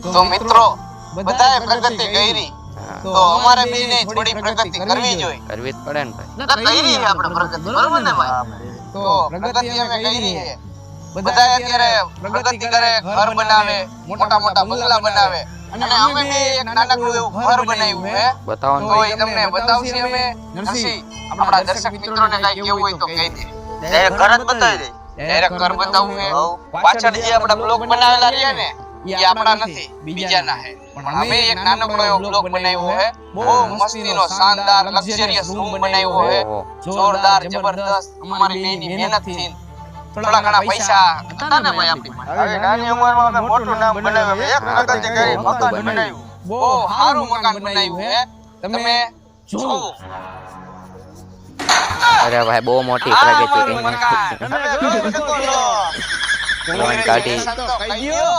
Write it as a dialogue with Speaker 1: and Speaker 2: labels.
Speaker 1: તો મિત્રો બધાએ પ્રગતિ કરી તો અમારે બેને થોડી પ્રગતિ કરવી જોઈએ.
Speaker 2: કરવી જ પડે ને ભાઈ.
Speaker 1: ના કરી છે આપણે પ્રગતિ, બરોબર ને ભાઈ? તો પ્રગતિ અમે કરી છે. બધાએ અત્યારે પ્રગતિ કરે, ઘર બનાવે, મોટા મોટા બંગલા બનાવે, અને અમે બી એક નાનકડું એવું ઘર બનાવ્યું છે.
Speaker 2: બતાવો ને
Speaker 1: તો એ તમને બતાવશે અમે. નરસિંહ, આપણા દર્શક મિત્રોને કાંઈ કેવું હોય તો કહી દે.
Speaker 3: ડાયરેક્ટ ઘર જ બતાવી દે.
Speaker 1: ડાયરેક્ટ ઘર બતાવવું છે. પાછળ જે આપણા બ્લોક બનાવેલા રહ્યા ને એ આપણા નથી, બીજાના છે. પણ અમે એક નાનકડો એવો બ્લોક બનાવ્યો છે. બહુ મસ્તીનો શાનદાર લક્ઝરિયસ રૂમ બનાવ્યો છે. જોરદાર જબરદસ્ત અમારી બેની મહેનતથી થોડા ઘણા પૈસા હતા ને ભાઈ આપણી પાસે.
Speaker 3: હવે નાની ઉંમરમાં અમે મોટું નામ બનાવ્યું. એક પ્રગતિ કરી, મકાન બનાવ્યું.
Speaker 1: બહુ સારું મકાન બનાવ્યું છે. તમે જુઓ.
Speaker 2: અરે ભાઈ બહુ મોટી પ્રગતિ
Speaker 1: આ
Speaker 2: કરી
Speaker 1: મકાન.
Speaker 2: નાખી.
Speaker 3: તમે જોયું છે તો લો.
Speaker 2: લોન કાઢી
Speaker 1: કહી દ્યો.